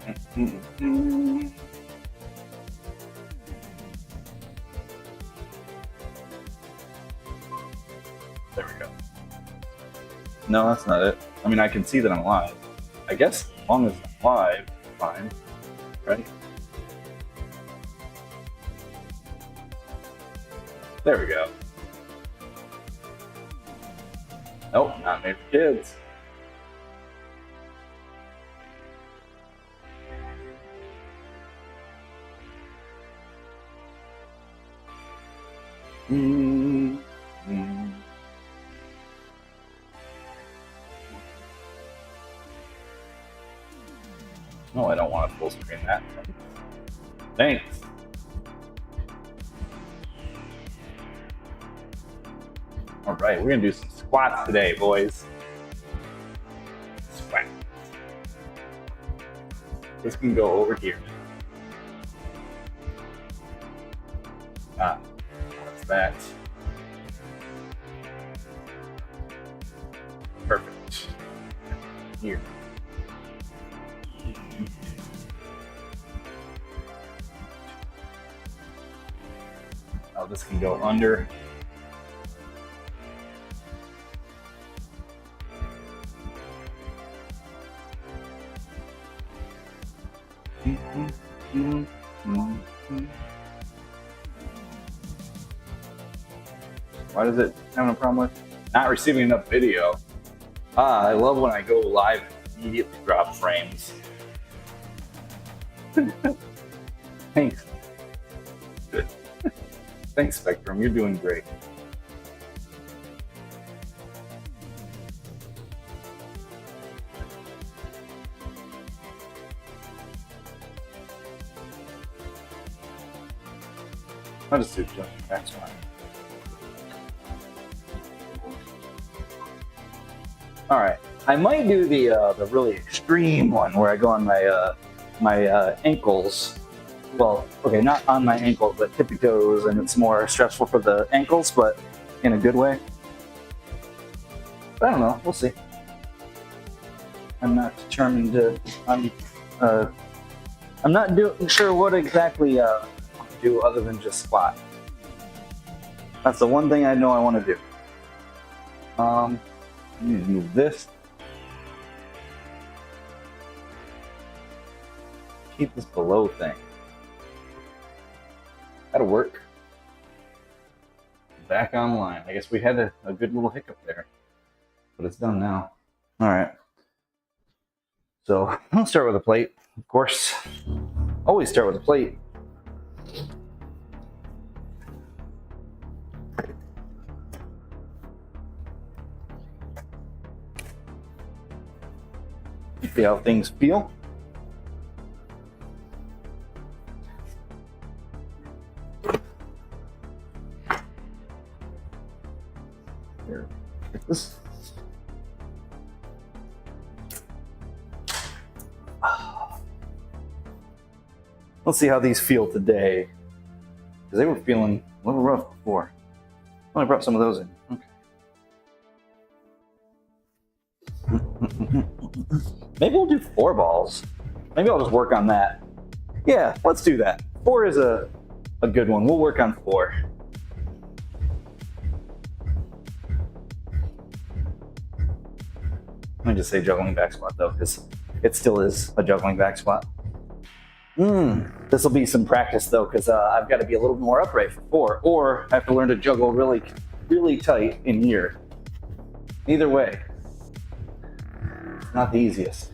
There we go. No, that's not it. I mean, I can see that I'm live. I guess as long as I'm live, fine. Right? There we go. Nope, not made for kids. No, I don't want to full screen that. Thanks. All right, we're gonna do some squats today, boys. Squat. This can go over here. What's that? Perfect. Here. Oh, this can go under. Why does it having a problem with? Not receiving enough video. I love when I go live and immediately drop frames. Thanks. Thanks, Spectrum. You're doing great. I'll just do jumping back one. All right, I might do the really extreme one where I go on my my ankles. Well, okay, not on my ankles, but tippy toes, and it's more stressful for the ankles, but in a good way. But I don't know. We'll see. I'm not determined to. I'm not sure what exactly do other than just squat. That's the one thing I know I want to do. I need to move this. Keep this below thing. That'll work. Back online. I guess we had a good little hiccup there, but it's done now. All right. So I'll start with a plate, of course. Always start with a plate. See how things feel. Here, get this. Let's see how these feel today, because they were feeling a little rough before. I brought some of those in. Okay. Maybe we'll do 4 balls. Maybe I'll just work on that. Yeah, let's do that. 4 is a good one. We'll work on 4. Let me just say juggling back squat though, because it still is a juggling back squat. This will be some practice though, because I've got to be a little more upright for 4, or I have to learn to juggle really, really tight in here. Either way, it's not the easiest.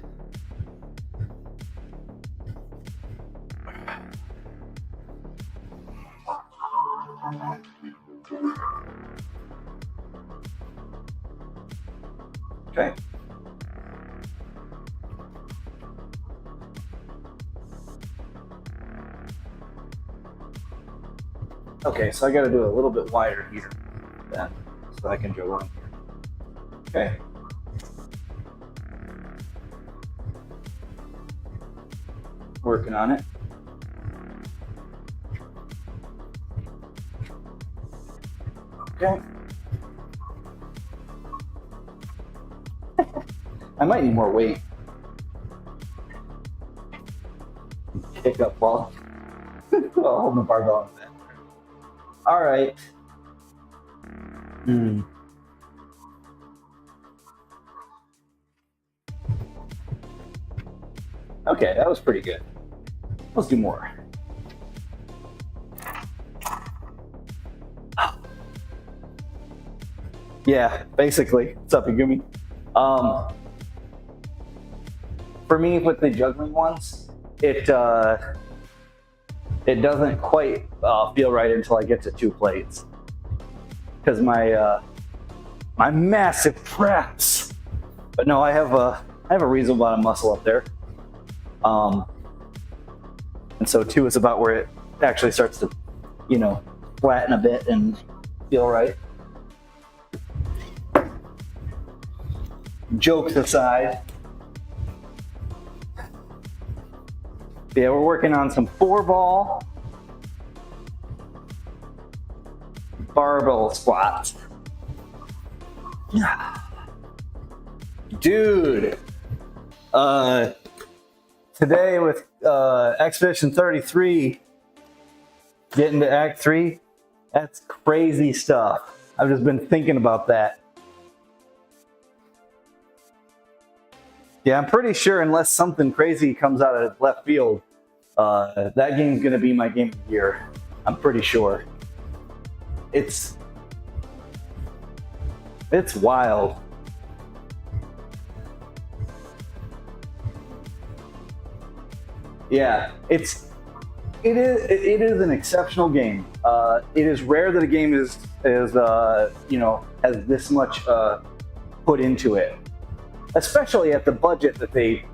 Okay. Okay, so I got to do it a little bit wider here, then, so I can juggle on here. Okay. Working on it. Okay. I might need more weight. kick up while holding the barbell in that. All right. Okay, that was pretty good. Let's do more. Yeah, basically. What's up, Igumi? For me, with the juggling ones, it doesn't quite feel right until I get to 2 plates, because my massive traps. But no, I have a reasonable amount of muscle up there, and so 2 is about where it actually starts to, flatten a bit and feel right. Jokes aside, yeah, we're working on some 4-ball barbell squats. Dude, today with Expedition 33, getting to Act 3, that's crazy stuff. I've just been thinking about that. Yeah, I'm pretty sure unless something crazy comes out of left field, that game's going to be my game of the year. I'm pretty sure. It's wild. Yeah, it is an exceptional game. It is rare that a game is has this much put into it. Especially at the budget that they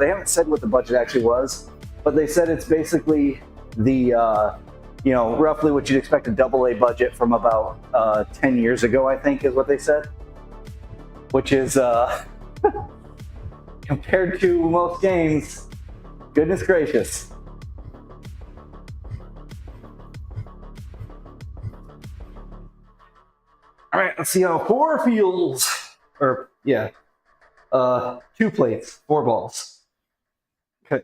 haven't said what the budget actually was, but they said it's basically the roughly what you'd expect a AA budget from about 10 years ago, I think is what they said, which is compared to most games, goodness gracious. All right, let's see how 4 feels. Or, yeah, 2 plates, 4 balls. Okay.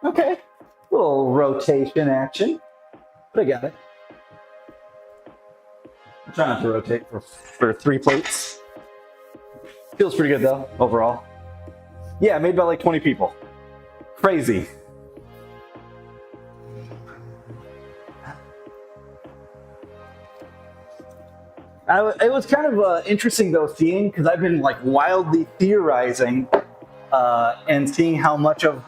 Okay, a little rotation action, but I got it. I'm trying not to rotate for 3 plates. Feels pretty good though, overall. Yeah, made by like 20 people. Crazy. It was kind of interesting though seeing, because I've been like wildly theorizing and seeing how much of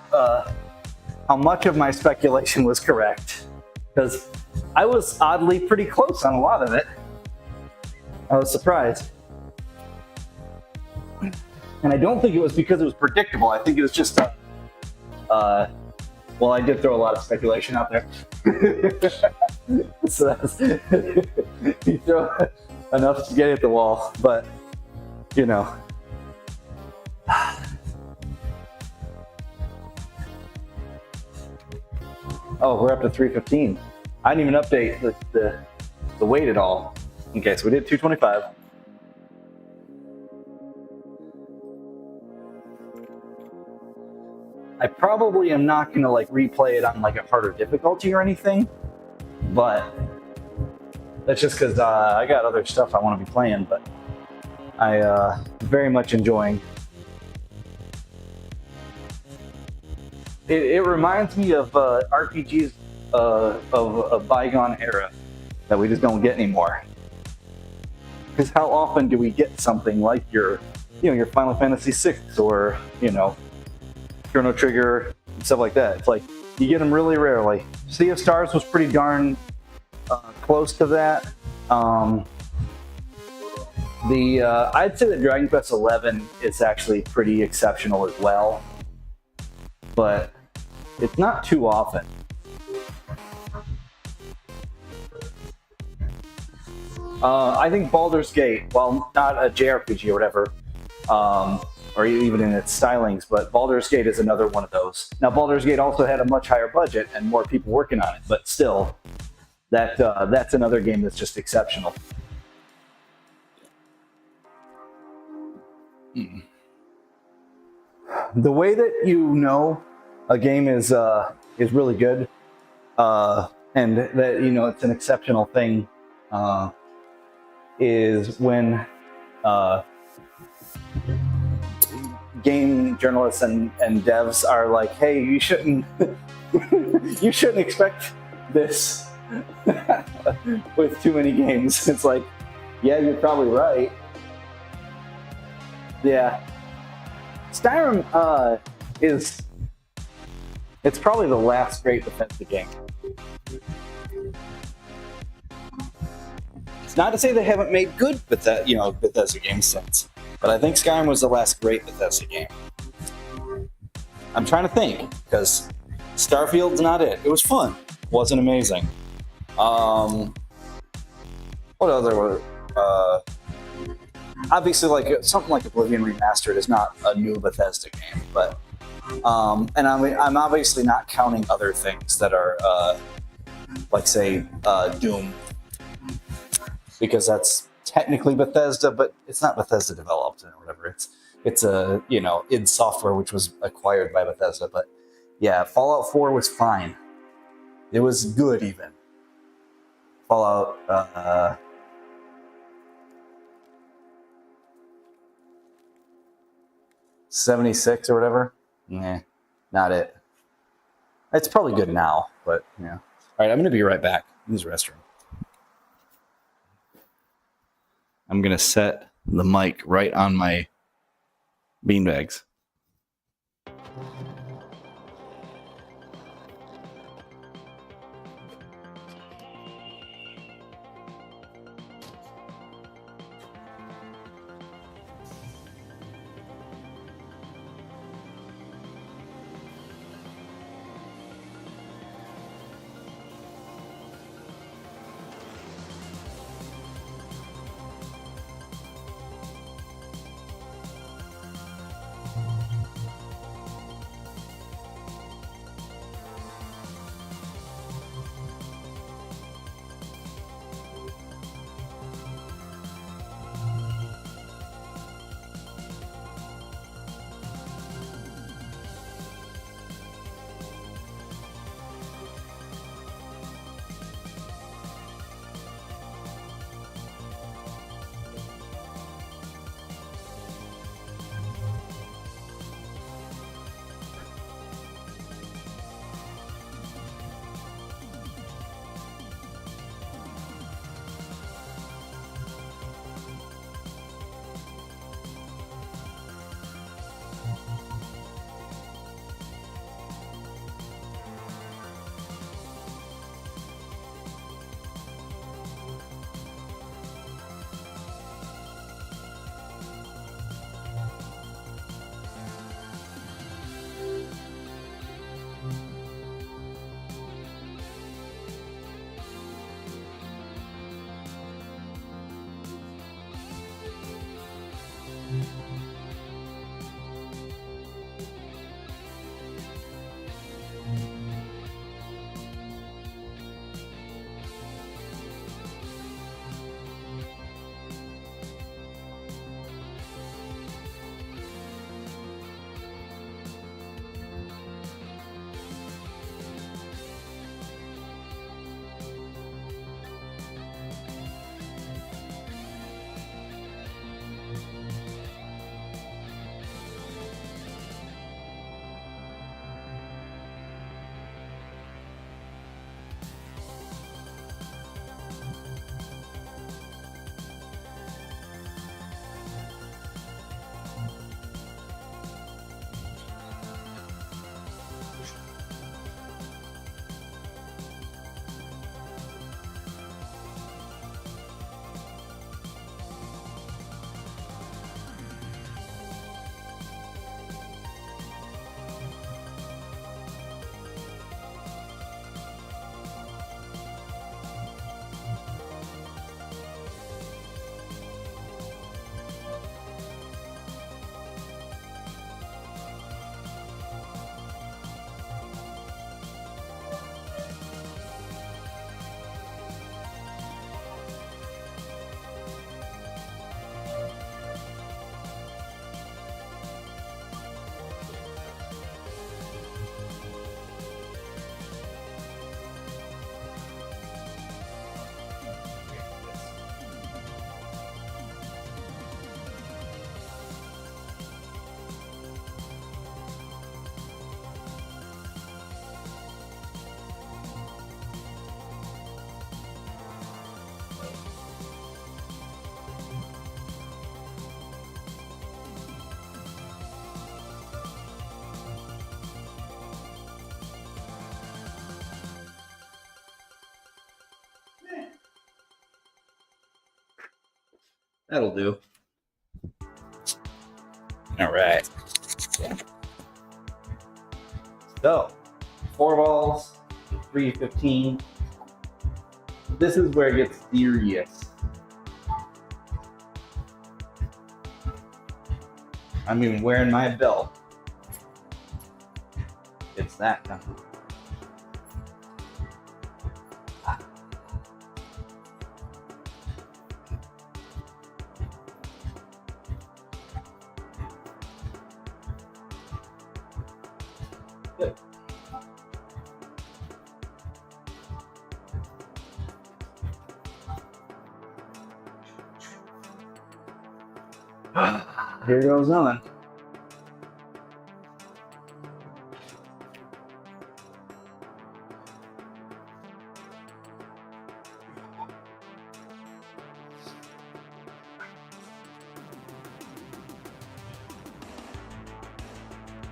my speculation was correct. Because I was oddly pretty close on a lot of it. I was surprised. And I don't think it was because it was predictable. I think it was just, well, I did throw a lot of speculation out there. So that's, you throw enough to get it at the wall, but, Oh, we're up to 315. I didn't even update the weight at all. Okay, so we did 225. I probably am not gonna like replay it on like a harder difficulty or anything, but that's just because I got other stuff I want to be playing. But I very much enjoying. It reminds me of RPGs of a bygone era that we just don't get anymore. Because how often do we get something like your Final Fantasy VI or Chrono Trigger and stuff like that? It's like you get them really rarely. Sea of Stars was pretty darn close to that. I'd say that Dragon Quest XI is actually pretty exceptional as well, but it's not too often. I think Baldur's Gate, while not a JRPG or whatever, or even in its stylings, but Baldur's Gate is another one of those. Now, Baldur's Gate also had a much higher budget and more people working on it, but still, that's another game that's just exceptional. The way that you know a game is really good, and that it's an exceptional thing, is when game journalists and devs are like, "Hey, you shouldn't you shouldn't expect this with too many games." It's like, yeah, you're probably right. Yeah. Skyrim it's probably the last great Bethesda game. It's not to say they haven't made good Bethesda games since, but I think Skyrim was the last great Bethesda game. I'm trying to think, because Starfield's not it. It was fun. Wasn't amazing. What other was obviously, like something like Oblivion Remastered is not a new Bethesda game, but and I'm obviously not counting other things that are like, say, Doom, because that's technically Bethesda, but it's not Bethesda developed or whatever. It's a id Software, which was acquired by Bethesda. But yeah, Fallout 4 was fine. It was good even. Fallout 76 or whatever. Nah, not it. It's probably good now, but yeah. All right, I'm gonna be right back. Use the restroom. I'm gonna set the mic right on my beanbags. That'll do. All right. So, 4 balls, 315. This is where it gets serious. I'm even wearing my belt. It's that time. Good. Here goes nothing.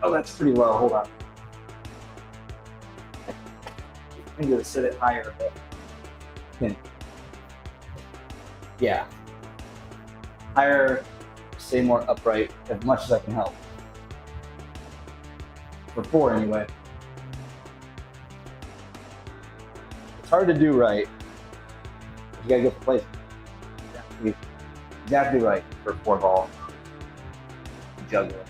Oh, that's pretty low. Hold on. I'm gonna sit it higher a bit. Okay. Yeah. Higher, stay more upright as much as I can help. For 4 anyway. It's hard to do right. You gotta get the placement. Exactly right for 4 ball juggling.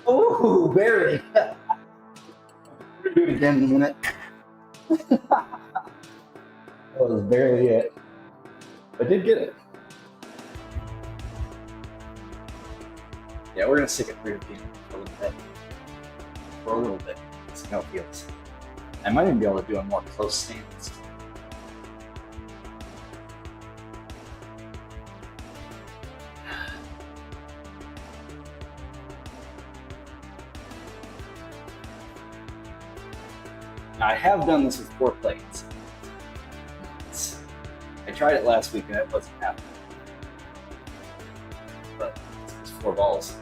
Oh, barely. We'll do it again in a minute. That was barely it. I did get it. Yeah, we're gonna stick at 315 for a little bit. For a little bit. See how it feels. I might even be able to do a more close stance. Now, I have done this with 4 plates. I tried it last week and it wasn't happening. But it's 4 balls.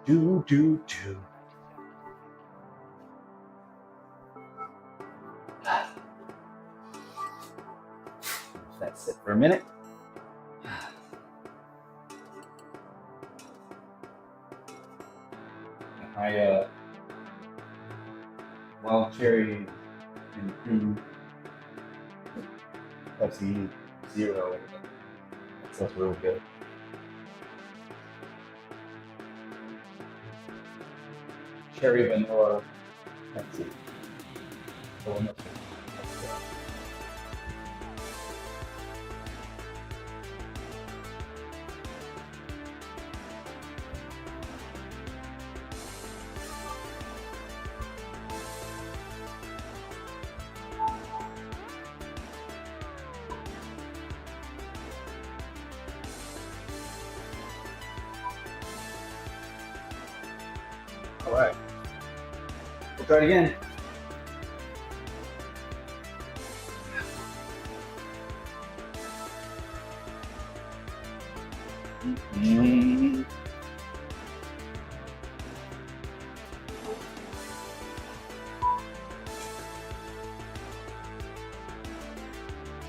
Do. That's it for a minute. I wild cherry and cream Pepsi Zero. That's real good. Cherry vanilla Pepsi. All right, we'll try it again. I'm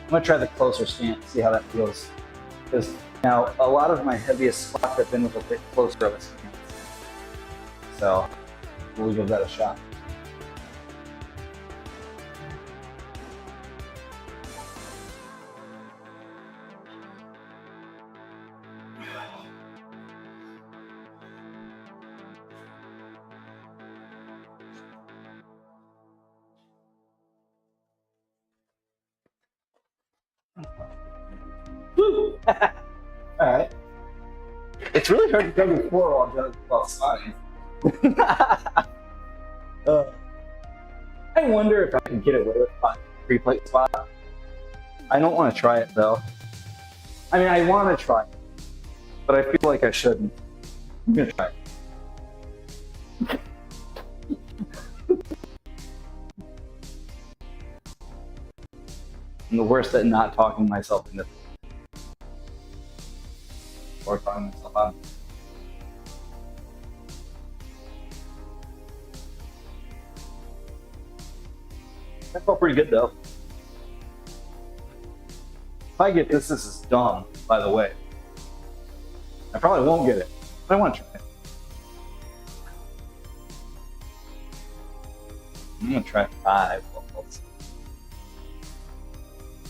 gonna try the closer stance, see how that feels. Because now a lot of my heaviest squats have been with a bit closer of a stance. So we'll give that a shot. All right. It's really hard to juggle 4 while spotting. I wonder if I can get away with a 3-plate spot. I don't want to try it though. I mean, I want to try it, but I feel like I shouldn't. I'm gonna try it. I'm the worst at not talking myself into or talking myself out. That felt pretty good though. If I get this, this is dumb, by the way. I probably won't get it, but I want to try it. I'm gonna try 5 balls.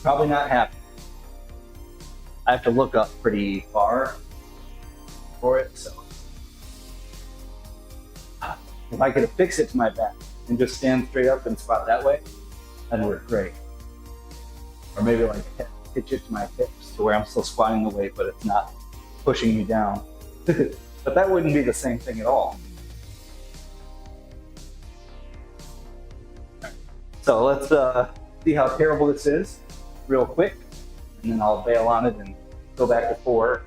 Probably not happy. I have to look up pretty far for it, so if I could affix it to my back and just stand straight up and squat that way, that'd work great. Or maybe like hitch it to my hips to where I'm still squatting the weight, but it's not pushing me down. But that wouldn't be the same thing at all. So let's see how terrible this is real quick, and then I'll bail on it and go back to 4.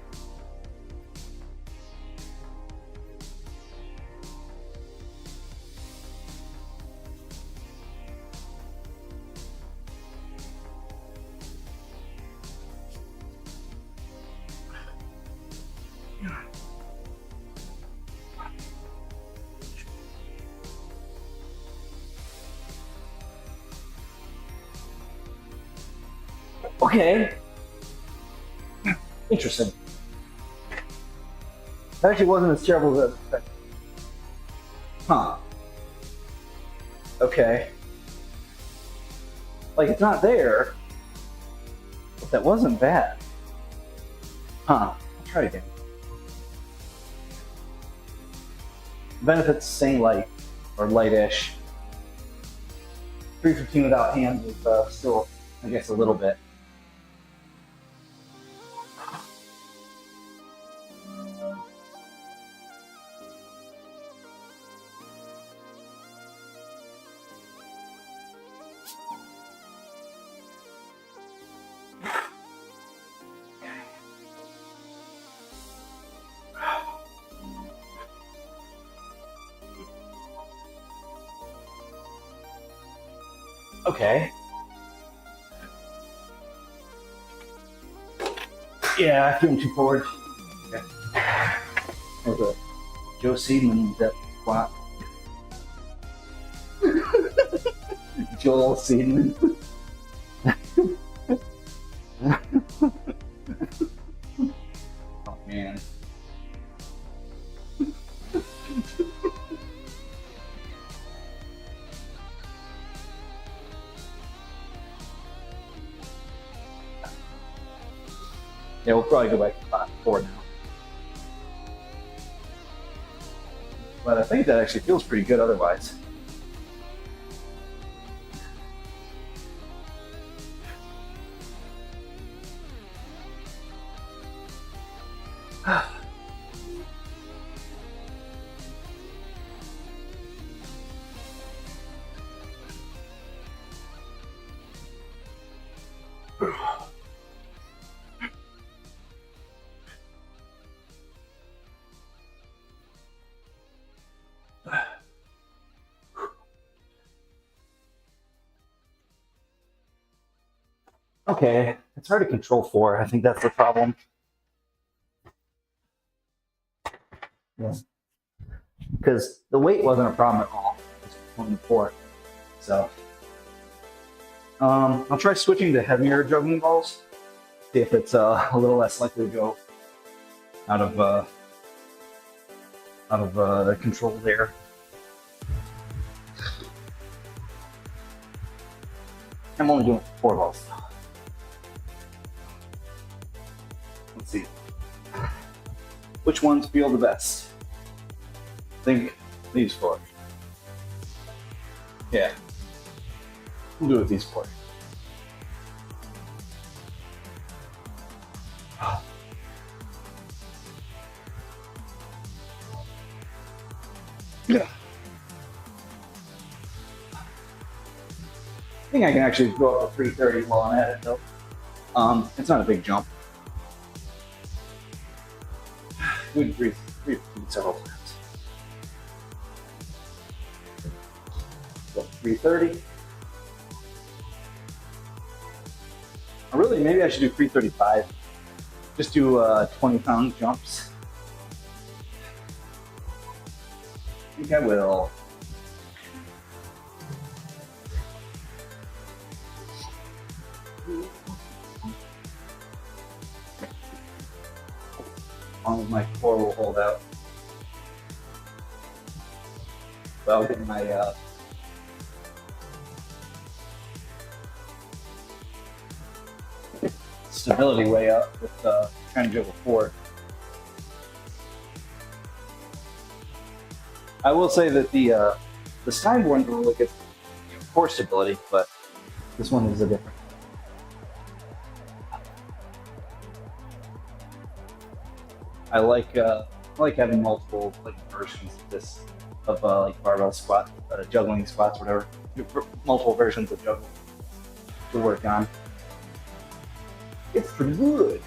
Okay. Interesting. That actually wasn't as terrible as I expected. Huh. Okay. Like, it's not there, but that wasn't bad. Huh. I'll try it again. Benefits staying light, or light-ish. 315 without hands is still, I guess, a little bit. Okay. Yeah, I feel too forward. Okay. There's a Joe Seedman depth squat. Joel Seedman. Oh man. Yeah, we'll probably go back to 4 now. But I think that actually feels pretty good otherwise. Okay, it's hard to control 4. I think that's the problem. Yeah. Because the weight wasn't a problem at all. It's on the 4. So I'll try switching to heavier juggling balls. See if it's a little less likely to go out of control there. I'm only doing 4 balls. Let's see. Which ones feel the best? I think these 4. Yeah. We'll do it with these 4. Yeah. I think I can actually go up to 330 while I'm at it though. It's not a big jump. Good grief, several times. So 330. Or really, maybe I should do 335. Just do 20-pound jumps. I think I will. Long as my core will hold out. So I'll get my stability way up with trying to juggle 4. I will say that the Steinborn really gets core stability, but this one is a different. I like having multiple versions of this like barbell squat, juggling squats, whatever. Multiple versions of juggling to work on. It's pretty good.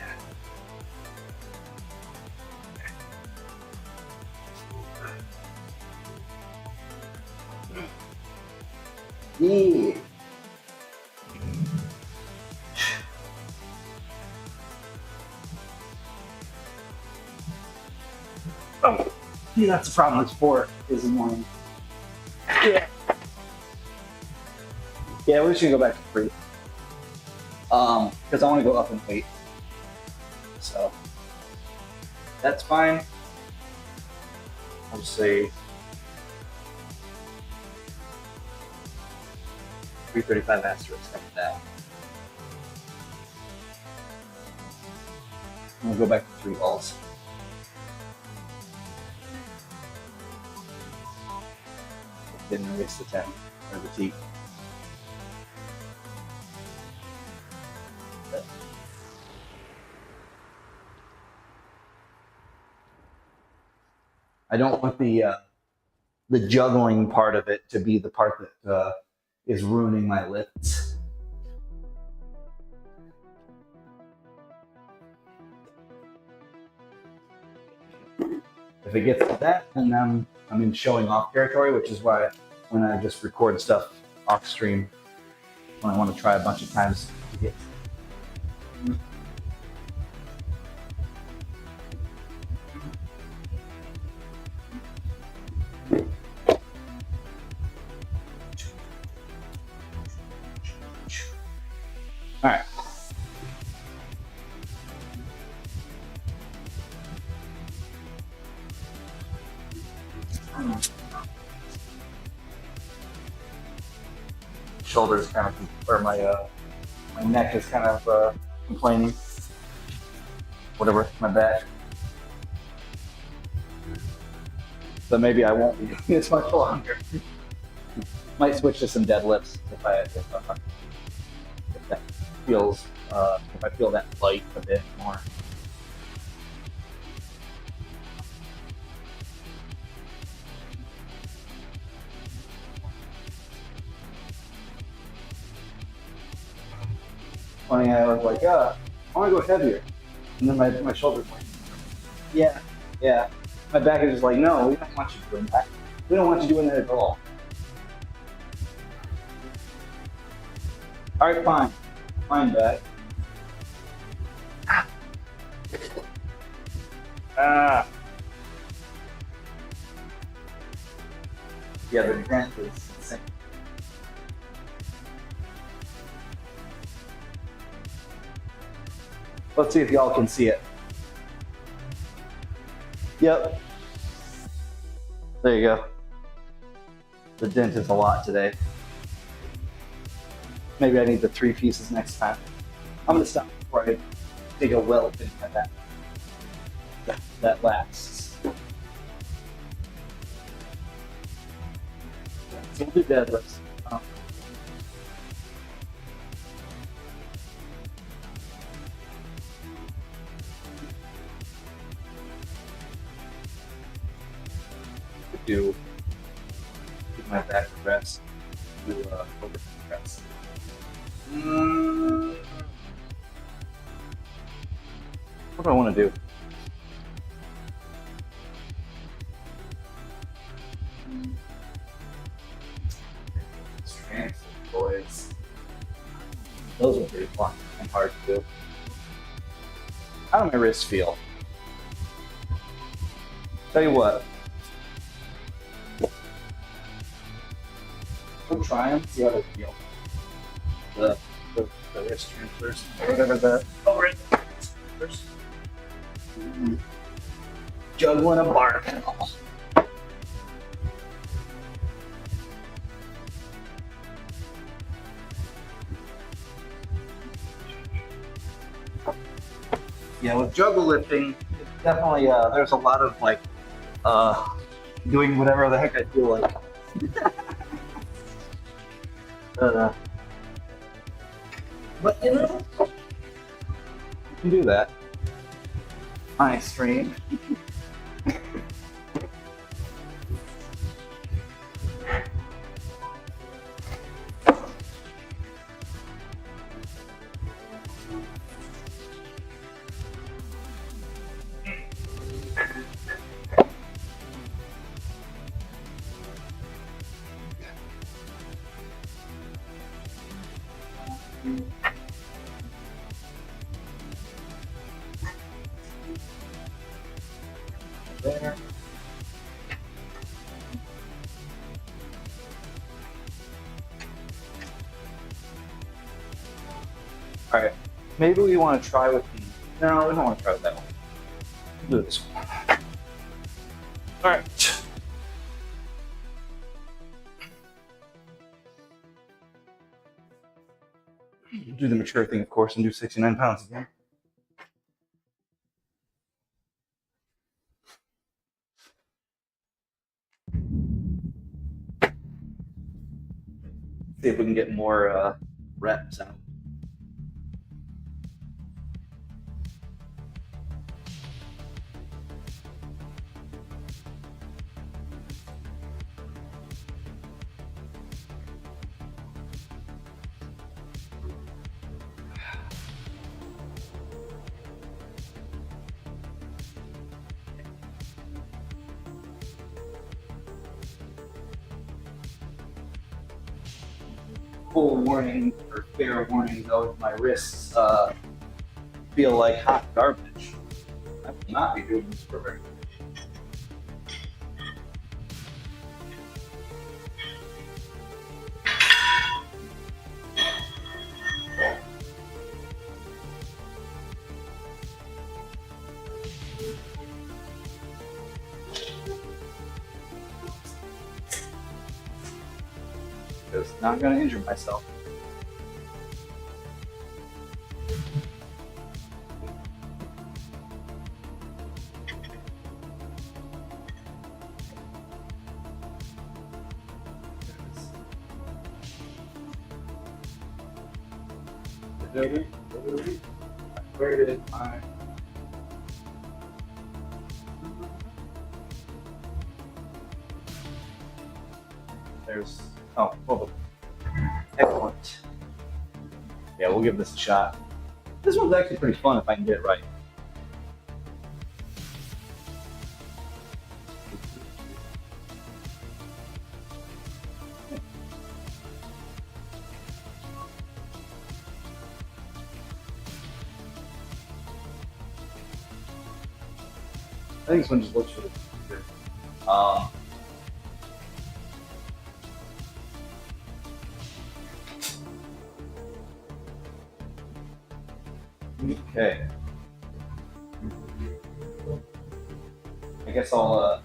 Yeah. Oh, see, that's the problem. This 4 is annoying. Yeah. Yeah, we're just gonna go back to 3. Because I want to go up in weight. So that's fine. I'll just say 335 asterisk after that. I'm gonna go back to 3 balls. Didn't erase the 10 or the T. I don't want the juggling part of it to be the part that is ruining my lifts. If it gets to that, then I'm in showing off territory, which is why when I just record stuff off stream, when I want to try a bunch of times to get. All right. Shoulders kind of, or my neck is kind of complaining. Whatever, my back. So maybe I won't be doing this much longer. Might switch to some deadlifts if that feels, if I feel that light a bit more. Funny, I was like, I want to go heavier. And then my shoulders like, yeah. My back is just like, no, we don't want you doing that. We don't want you doing that at all. All right, fine. Fine, back. Yeah, the dent is insane. Let's see if y'all can see it. Yep. There you go. The dent is a lot today. Maybe I need the 3 pieces next time. I'm gonna stop before I dig a welt into my back. That lasts. So we'll do deadlifts. Do my back press, do overhead press. What do I want to do? Strength, boys. Those are pretty fun and hard to do. How do my wrists feel? Tell you what. We'll try them, see how they feel. The wrist transfers, whatever the wrist transfers. Juggling a barbell. Yeah, with juggle lifting, it's definitely there's a lot of like doing whatever the heck I feel like. But you know, you can do that. Eye strain. There. All right, maybe we want to try with the. No, we don't want to try with that one. We'll do this one. All right. Do the mature thing, of course, and do 69 pounds again. See if we can get more reps out. Full warning or fair warning though, if my wrists feel like hot garbage, I will not be doing this for very much. Because I'm not going to injure myself. Where did my there's oh hold on. Excellent. Yeah, we'll give this a shot. This one's actually pretty fun if I can get it right. I think this one just looks really good. Okay. I guess I'll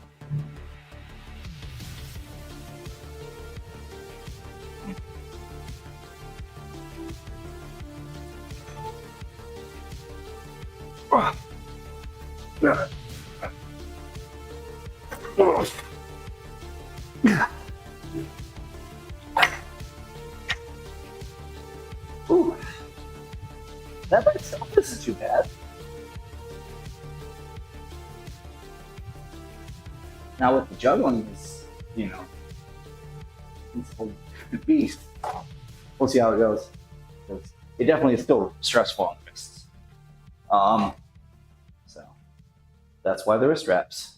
Ooh. That by itself isn't too bad. Now with the juggling is, you know, it's a beast. We'll see how it goes. It definitely is still stressful on the wrists. That's why there are straps.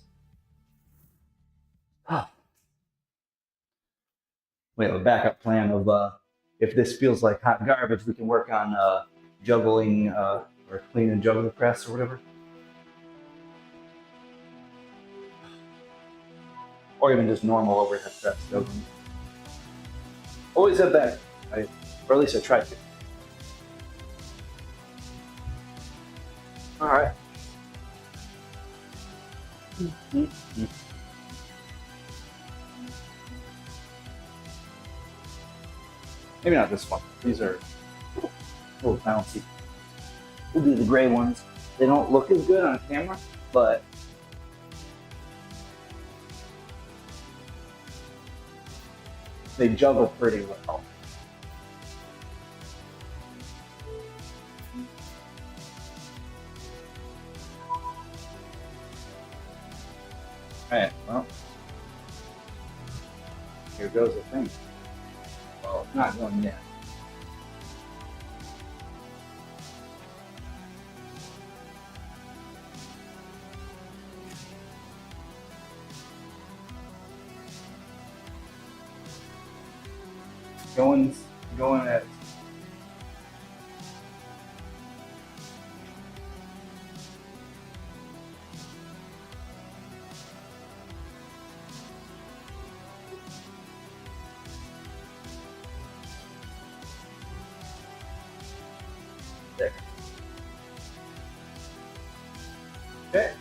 We have a backup plan of if this feels like hot garbage, we can work on juggling or clean and juggle press or whatever. Or even just normal overhead press juggling. Always have that, or at least I try to. All right. Maybe not this one. These are a little bouncy. We'll do the gray ones. They don't look as good on camera, but they juggle pretty well. Alright, well, here goes the thing. Well, it's not going yet. Going at there. Okay.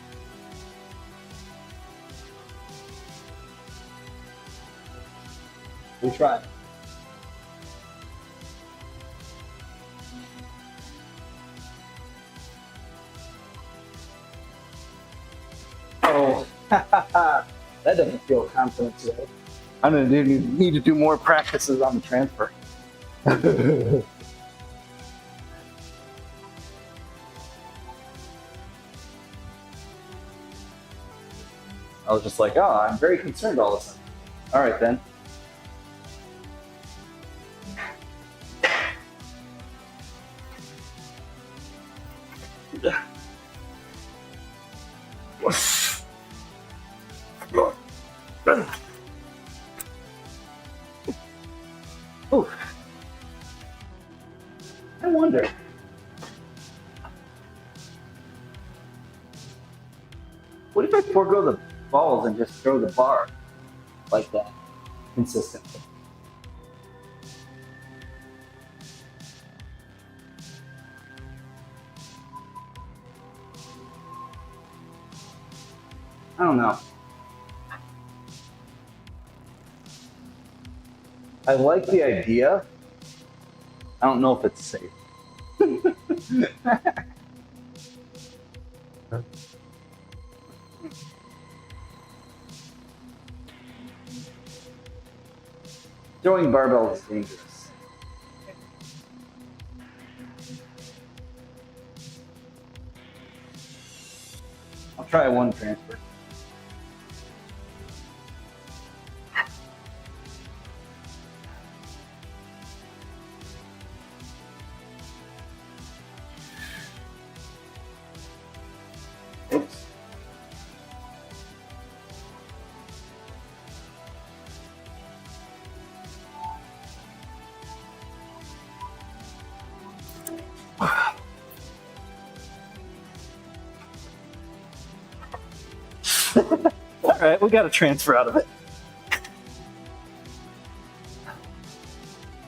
We tried. Oh, that doesn't feel confident today. I'm gonna need to do more practices on the transfer. I was just like, oh, I'm very concerned all of a sudden. All right then. Ooh. I wonder. What if I forego the balls and just throw the bar like that consistently? I don't know. I like the idea. I don't know if it's safe. Throwing barbells is dangerous. I'll try one transfer. Oops. All right, we got a transfer out of it.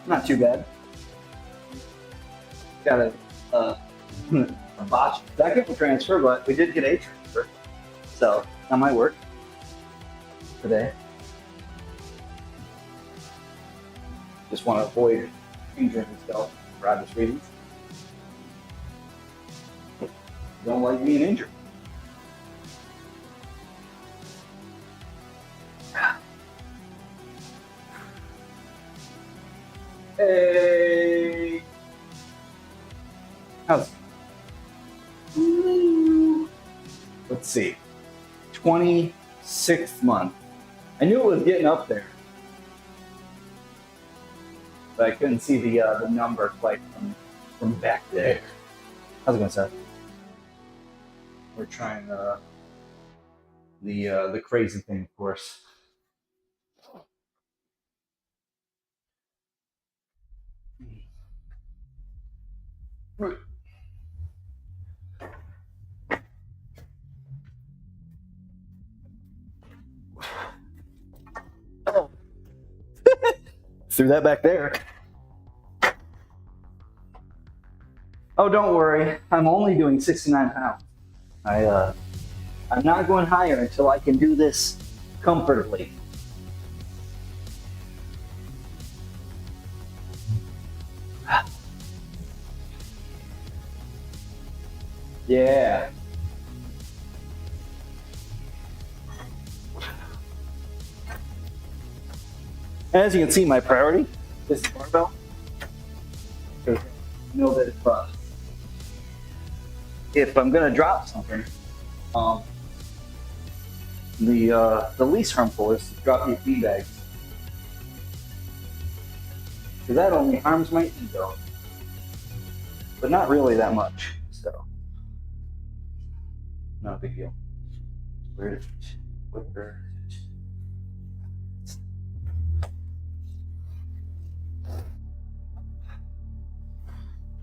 Not too bad. Got a botched second transfer, but we did get a transfer. So that might work today. Just want to avoid injuring myself for obvious reasons. Don't like being injured. Hey, how's? Let's see, 26th month. I knew it was getting up there, but I couldn't see the number quite from back there. How's it going, Seth? We're trying the crazy thing, of course. Oh. Threw that back there. Oh, don't worry. I'm only doing 69 pounds. I'm not going higher until I can do this comfortably. Yeah. As you can see, my priority is the barbell. Because I know that if I'm going to drop something, the least harmful is to drop your feed bags. Because that only harms my ego. But not really that much, so not a big deal. Where?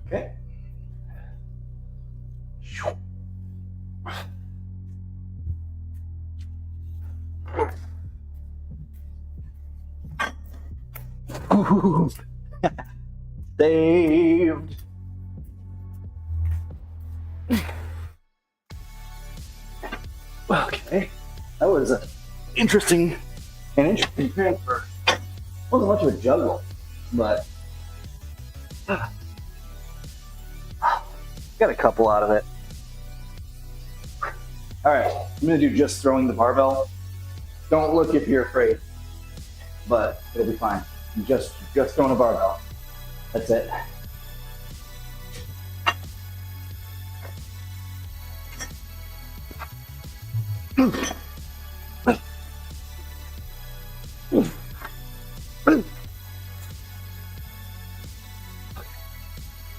Okay. Ooh. Saved. Okay, that was an interesting transfer. Wasn't much of a juggle, but got a couple out of it. All right, I'm gonna do just throwing the barbell. Don't look if you're afraid, but it'll be fine. Just throwing a barbell. That's it.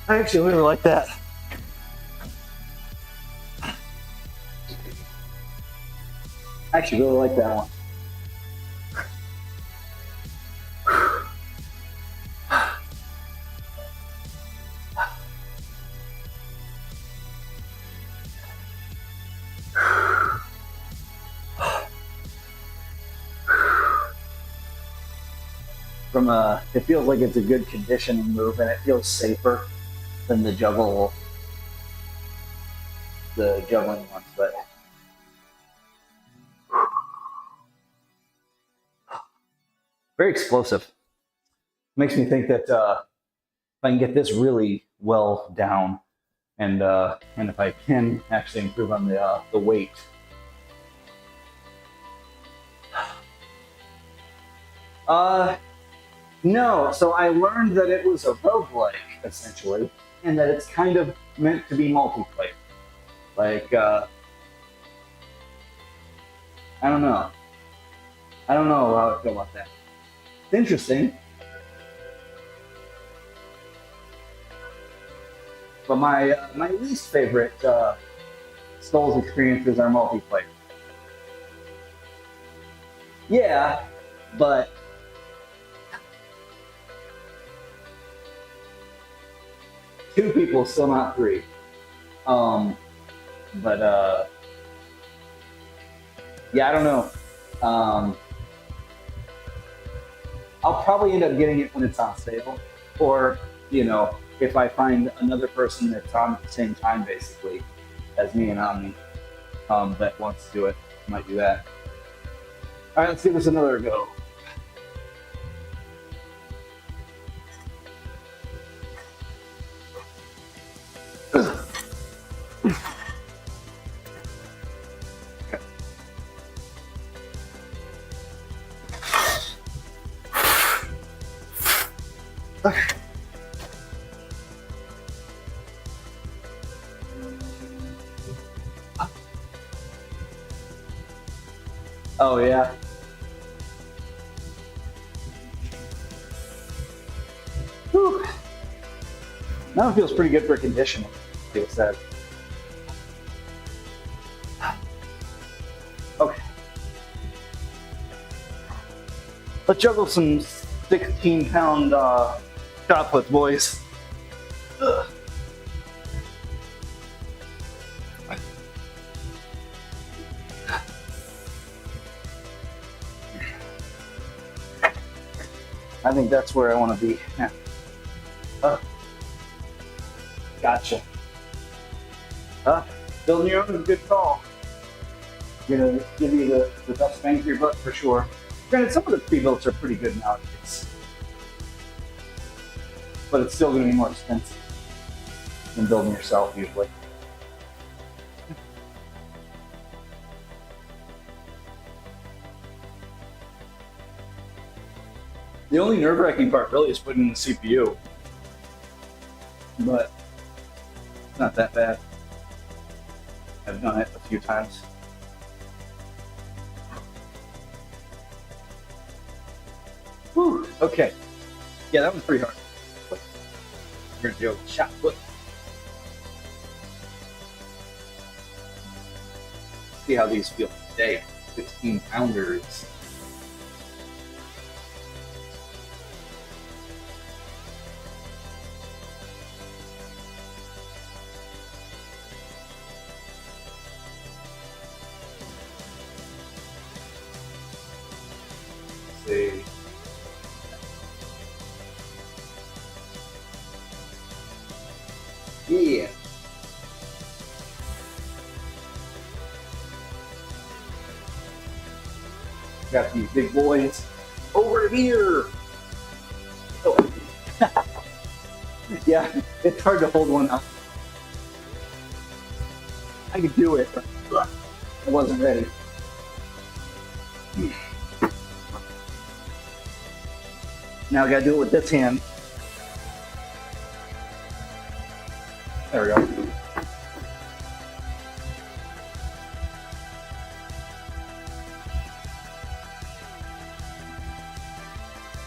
I actually really like that. I actually really like that one. It feels like it's a good conditioning move, and it feels safer than the juggling ones, but very explosive. Makes me think that if I can get this really well down, and if I can actually improve on the weight. No, so I learned that it was a roguelike, essentially, and that it's kind of meant to be multiplayer. Like, I don't know. I don't know how I feel about that. It's interesting. But my least favorite Skulls experiences are multiplayer. Yeah, but two people, still not three. But yeah, I don't know. I'll probably end up getting it when it's on sale, or if I find another person that's on at the same time, basically, as me and Omni, that wants to do it, I might do that. All right, let's give this another go. Oh yeah. Whew. Now it feels pretty good for conditioning, like I said. Okay. Let's juggle some 16-pound shot puts, boys. Ugh. I think that's where I want to be. Yeah. Gotcha. Building your own is a good call. Gonna give you the best bang for your buck for sure. Granted, some of the pre-builts are pretty good nowadays, but it's still gonna be more expensive than building yourself usually. The only nerve-wracking part really is putting in the CPU, but it's not that bad. I've done it a few times. Whew, okay. Yeah, that was pretty hard. We're gonna do a shot put. See how these feel today. 16 pounders. See. Yeah. Got these big boys over here. Oh. Yeah, it's hard to hold one up. I could do it, but I wasn't ready. Now I gotta do it with this hand. There we go.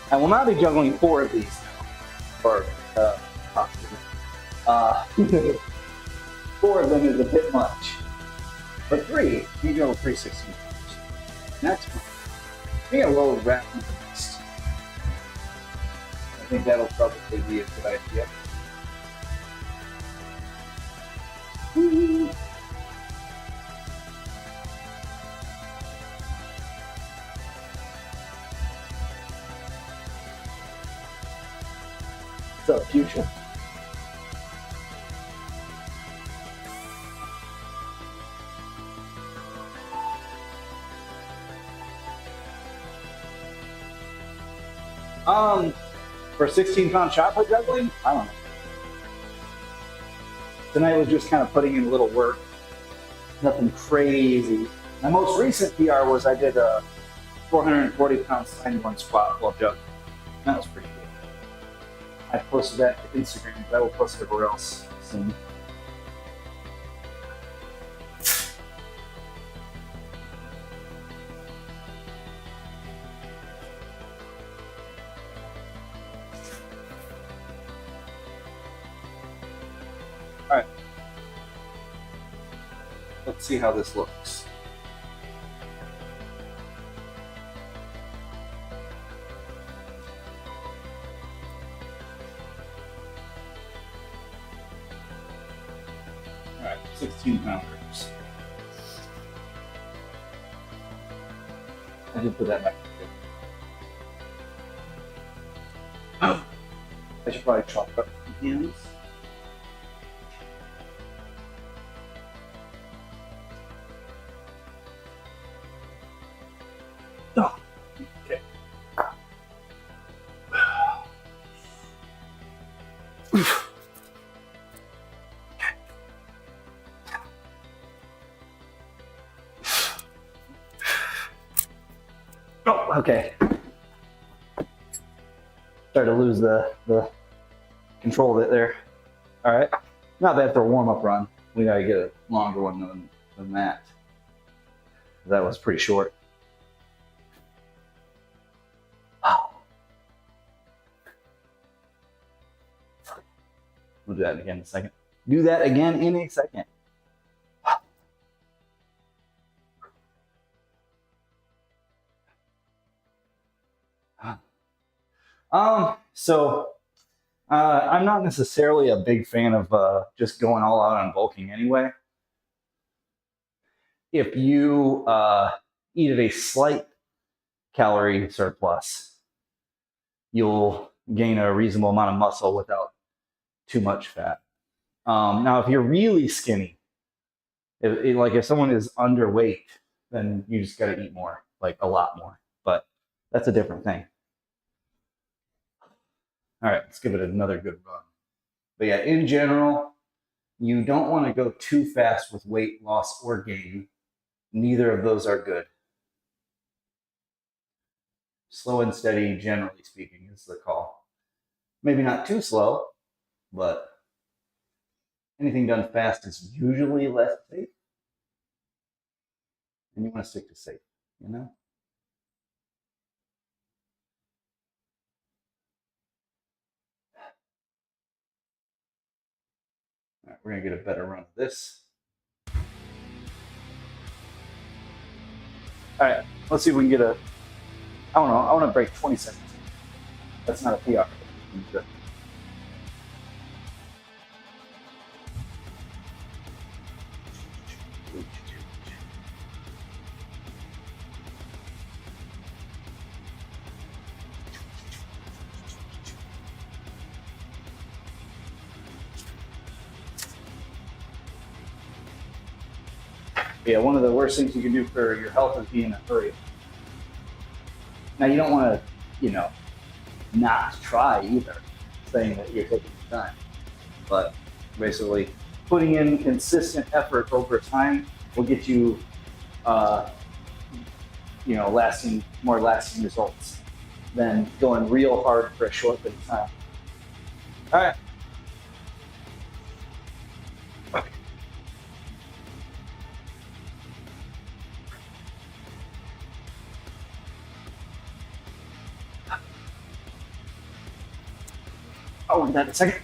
I will not be juggling 4 of these now. Or, 4 of them is a bit much. But 3, you go 316. That's fine. Maybe a little wrap in the next. I think that'll probably be a good idea. What's up, future? For 16-pound shot put juggling, I don't know. Tonight was just kind of putting in a little work. Nothing crazy. My most recent PR was I did a 440-pound sine squat while juggling. That was pretty good. I posted that to Instagram, but I will post it everywhere else soon. All right. Let's see how this looks. All right, 16 pounders. I did put that back. Oh, I should probably chop up the hands. Oh, okay. Oh, okay. Started to lose the control of it there. All right. Not bad for a warm-up run. We gotta get a longer one than that. That was pretty short. We'll do that again in a second. Do that again in a second. So I'm not necessarily a big fan of just going all out on bulking anyway. If you eat at a slight calorie surplus, you'll gain a reasonable amount of muscle without too much fat. Now, if you're really skinny, if someone is underweight, then you just got to eat more, like a lot more. But that's a different thing. All right, let's give it another good run. But yeah, in general, you don't want to go too fast with weight loss or gain. Neither of those are good. Slow and steady, generally speaking, is the call. Maybe not too slow, but anything done fast is usually less safe. And you want to stick to safe, you know? All right, we're going to get a better run of this. All right, let's see if we can get a, I don't know, I want to break 20 seconds. That's not a PR. Good. Yeah, one of the worst things you can do for your health is be in a hurry. Now, you don't want to, not try either, saying that you're taking your time. But basically, putting in consistent effort over time will get you, more lasting results than going real hard for a short bit of time. All right. Oh, that a second.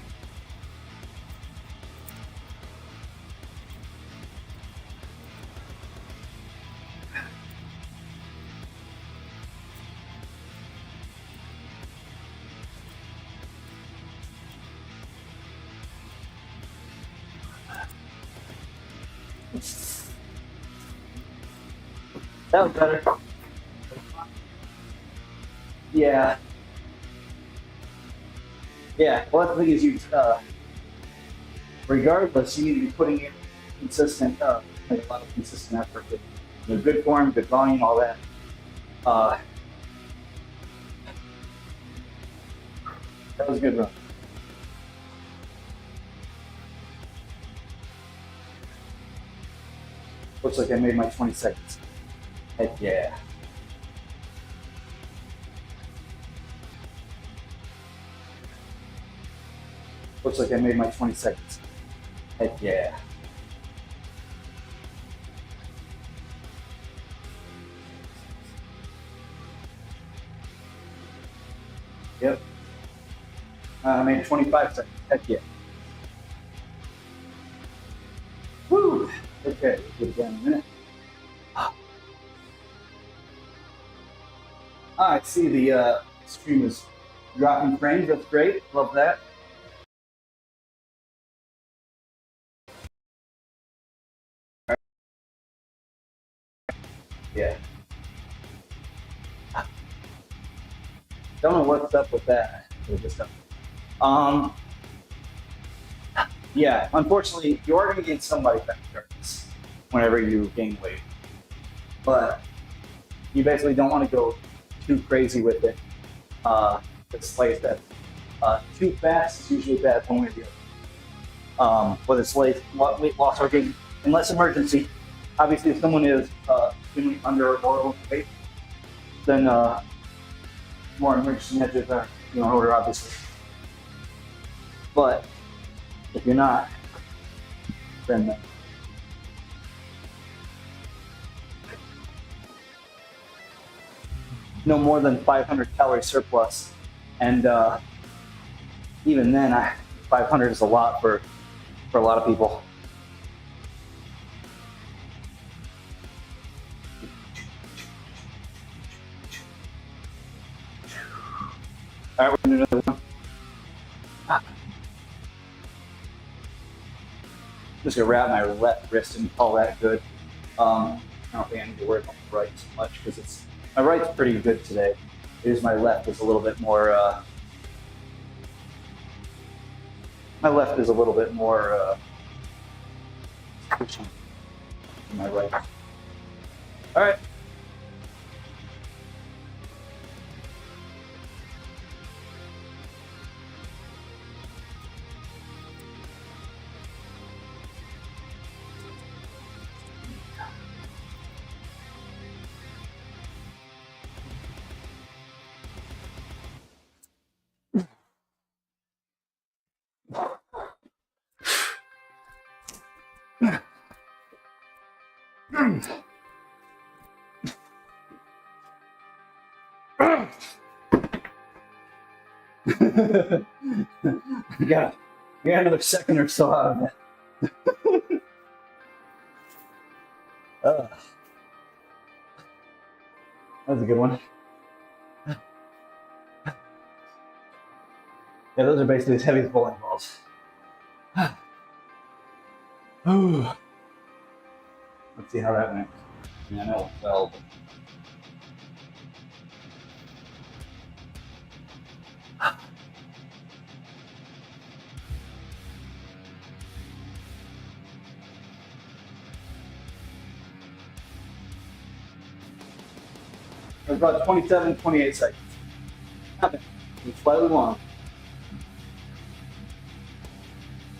That was better. Yeah. Yeah. Well, the thing is, regardless, you need to be putting in consistent, like a lot of consistent effort with good form, good volume, all that. That was a good run. Looks like I made my 20 seconds. Heck yeah. Looks like I made my 20 seconds. Heck yeah. Yep. I made 25 seconds. Heck yeah. Woo! Okay, we'll do it again in a minute. I see the stream is dropping frames. That's great. Love that. Yeah. Don't know what's up with that. Yeah, unfortunately, you are going to gain some body fat starts whenever you gain weight. But you basically don't want to go too crazy with it. It's like I said, too fast is usually bad one way or the other. Whether it's weight loss or gain, unless emergency. Obviously, if someone is extremely under or overweight, then more emergency measures are in order, obviously. But if you're not, then no more than 500 calorie surplus, and even then, 500 is a lot for a lot of people. All right. another one. Just gonna wrap my left wrist and call that good. I don't think I need to worry about my right so much because my right's pretty good today. Here's my left is a little bit more. My left is a little bit more pushy than my right. All right. You got another second or so out of it. That was a good one. Yeah, those are basically as heavy as bowling balls. Let's see how that went. I mean, I know it fell, but... It was about 27, 28 seconds. Nothing. It's slightly long.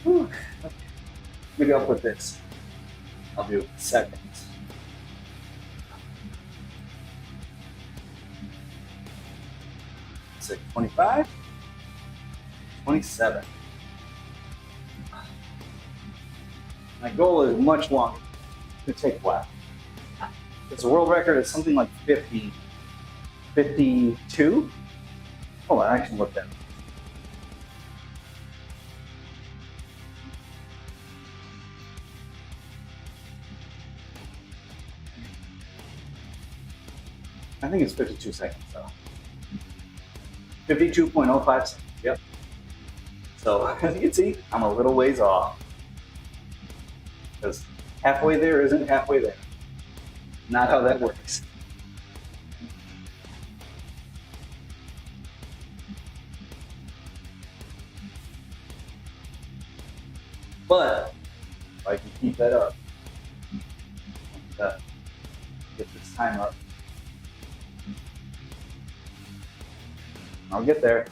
Whew. Maybe I'll put this. I'll do seconds. So 25, 27. My goal is much longer to take a while. Because the world record is something like 50, 52. Oh, I actually looked at it. I think it's 52 seconds, though. 52.05 seconds, yep. So, as you can see, I'm a little ways off. Because halfway there isn't halfway there. Not how that works. But, if I can keep that up, get this time up, I'll get there.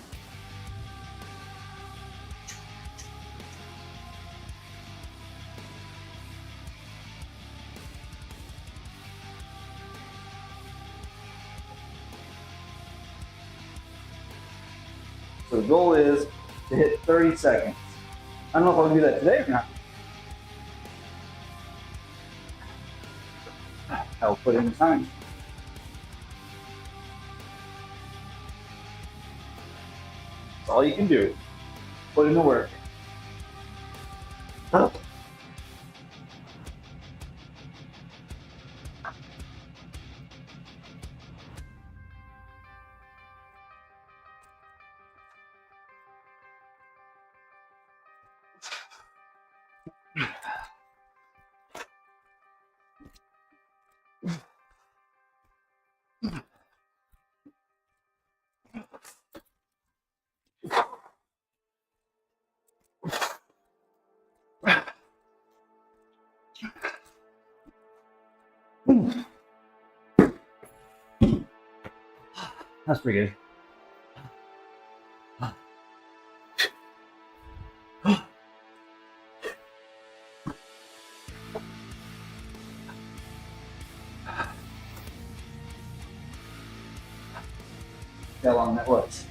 So the goal is to hit 30 seconds. I don't know if I'll do that today or not. I'll put in the time. That's all you can do. Put in the work. That's pretty good. How long that was.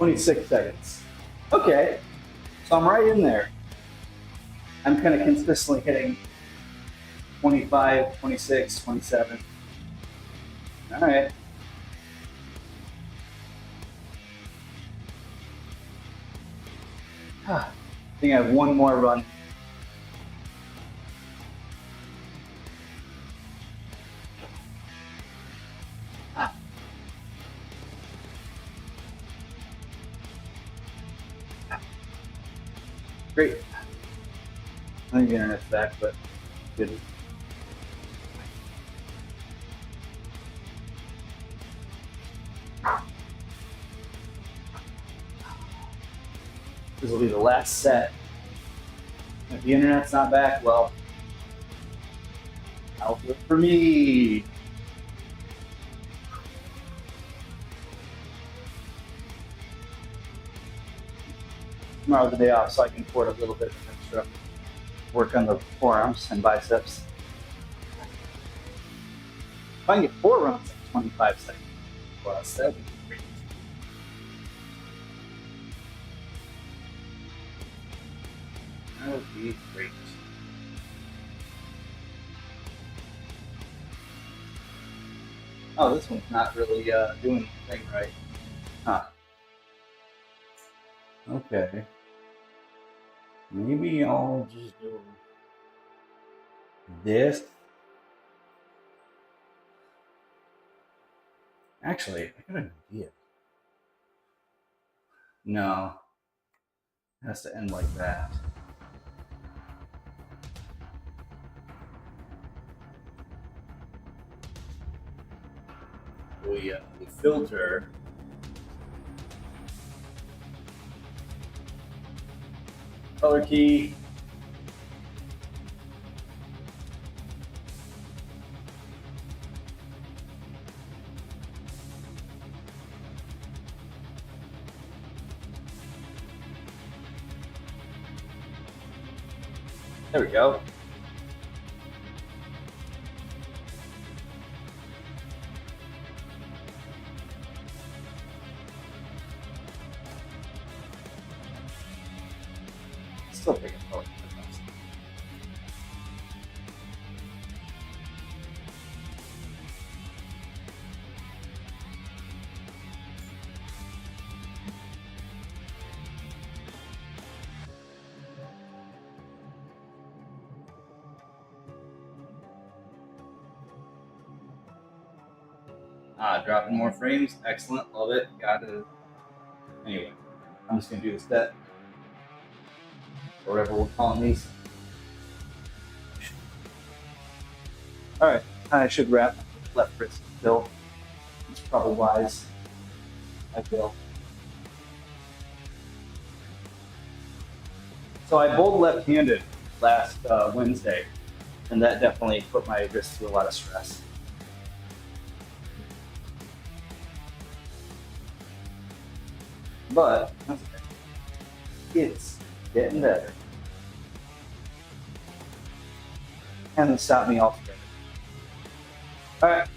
26 seconds. Okay, so I'm right in there. I'm kind of consistently hitting 25, 26, 27. All right. I think I have one more run. Great. I think the internet's back, but good. This will be the last set. If the internet's not back, well, that'll do it for me. Tomorrow's the day off, so I can afford a little bit of extra work on the forearms and biceps. If I can get 4 runs in 25 seconds plus, that'd be great. That would be great. Oh, this one's not really doing the thing right. Huh. Okay. Maybe I'll just do this. Actually, I got an idea. No. It has to end like that. We filter. Color key. There we go. Still picking color. Dropping more frames. Excellent. Love it. Got it. Anyway, I'm just going to do the set. Or whatever we're calling these. Alright, I should wrap left wrist still. It's probably wise. I feel. So I bowled left-handed last Wednesday, and that definitely put my wrist through a lot of stress. But that's okay. It's getting better. Hasn't stopped me altogether. All right.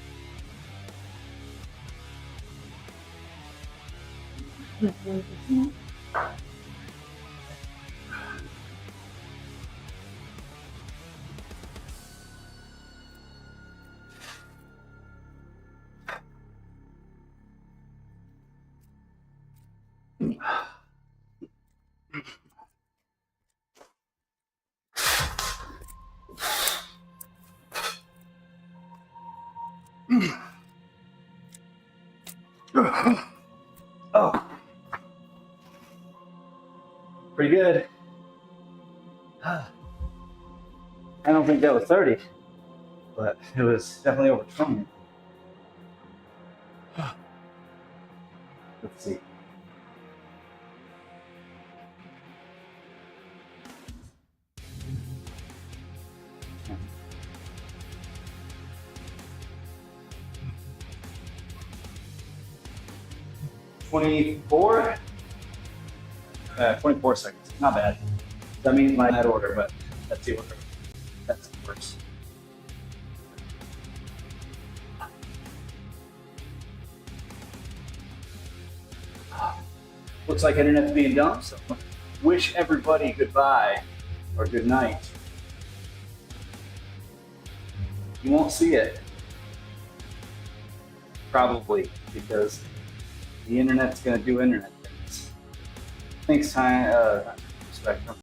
Oh, pretty good. I don't think that was 30, but it was definitely over 20. Let's see. $24? 24 seconds. Not bad. That means my net order, but that's the order. That's worse. looks like internet's being done, so wish everybody goodbye or good night. You won't see it, probably, because the internet's going to do internet things. Thanks, Spectrum.